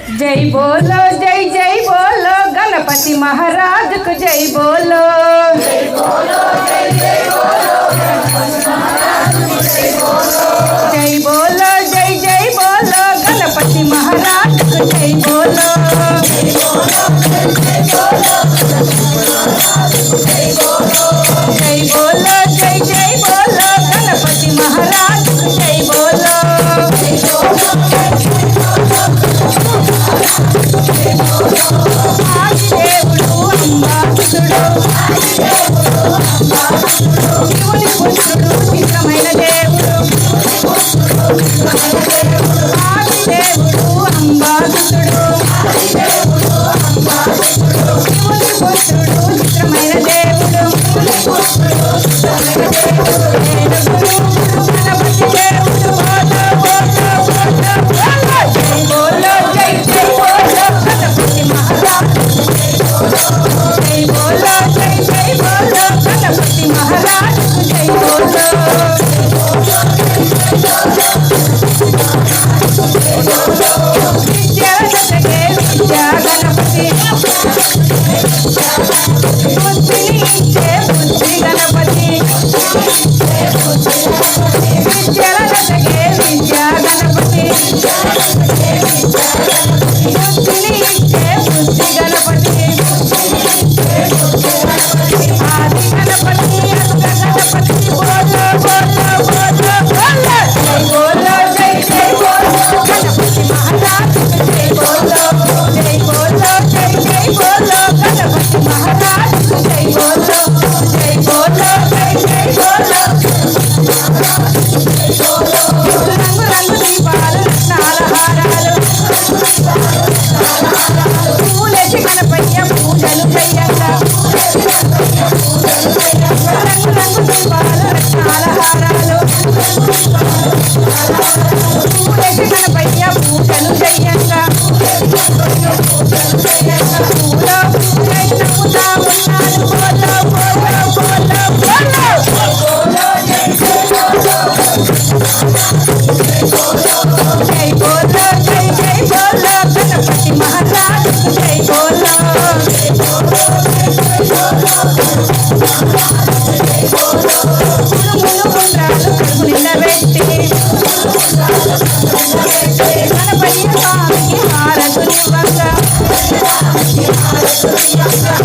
जय बोलो जय जय बोलो गणपति महाराज को जय बोलो। जय बोलो जय जय बोलो गणपति महाराज को जय बोलो। जय बोलो जय जय बोलो गणपति महाराज को जय बोलो। जय बोलो जय जय बोलो जय बोलो। जय बोलो जय जय बोलो गणपति महाराज को जय बोलो। आदिदेवुडु अंबासुडु శివుని పుత్రుడు చిత్రమైన దేవుడు ఆదిదేవుడు అంబాసుడు శివుని పుత్రుడు చిత్రమైన దేవుడు గణపతి దేవుడు బోలో జై జై బోలో గణపతి మహారాజ్। జై బోలో జై జై బోలో గణపతి మహారాజ్ జై బోలో। విద్యా జగే విద్యా గణపతి బుద్ధిని ఇచ్చే బుద్ధి గణపతి విద్యల జగే విద్యా గణపతి బుద్ధిని ఇచ్చే బుద్ధి గణపతి ఆది గణపతి అంత గణపతి బోలో బోలో బోలో బోలో। జై బోలో జై జై బోలో గణపతి మహారాజ్ జై బోలో। జై బోలో జై జై బోలో గణపతి మహారాజ్ జై బోలో। జై బోలో జై జై బోలో। రంగు రంగు దీపాలు రత్నాల హారాలు పూలేసి గణపయ్య పూజలు చెయ్యంగా రంగు రంగు దీపాలు రత్నాల హారాలు పూలేసి గణపయ్య పూజలు చెయ్యంగా పూలో పూలై నవ్వుతా ఉన్నాడు బోలో బోలో బోలో బోలో। జై బోలో జై జై బోలో గణపతి మహారాజ్ జై బోలో। మునుమును గుండ్రాలు కడుపు నిండబెట్టి గణపతి స్వామికి హారతునివ్వంగా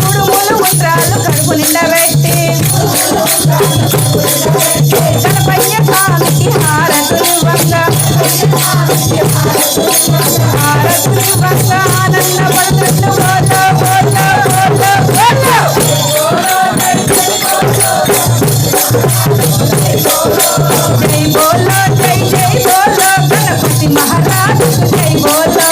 మునుమును గుండ్రాలు కడుపు నిండబెట్టి గణపతి స్వామికి హారతునివ్వంగా హారతునివ్వంగా ఆనందపడుతున్న బోలో బోలో బోలో బోలో। జై బోలో జై జై బోలో గణపతి మహారాజ్ జై బోలో।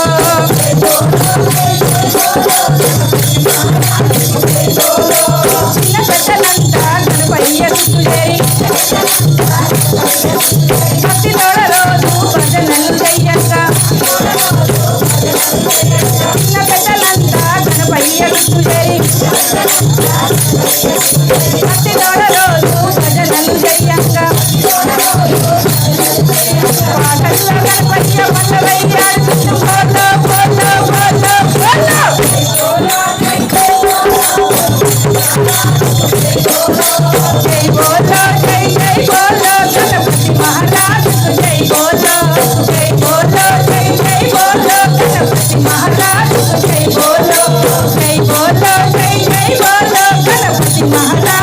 చిన్న పెద్దలంతా గణపయ్య చేరి భక్తి తోడ రోజు భజనలు చెయ్యంగా చిన్న పెద్దలంతా గణపయ్య చేరి భక్తి తోడ రోజు భజనలు చెయ్యంగా పాటల్లో గణపయ్య పల్లవయ్యాడుతున్న బోలో బోలో బోలో బోలో। జై బోలో జై జై బోలో గణపతి మహారాజ్ జై బోలో। జై బోలో జై జై బోలో గణపతి మహారాజ్ జై బోలో। జై బోలో జై జై బోలో గణపతి మహారాజ్।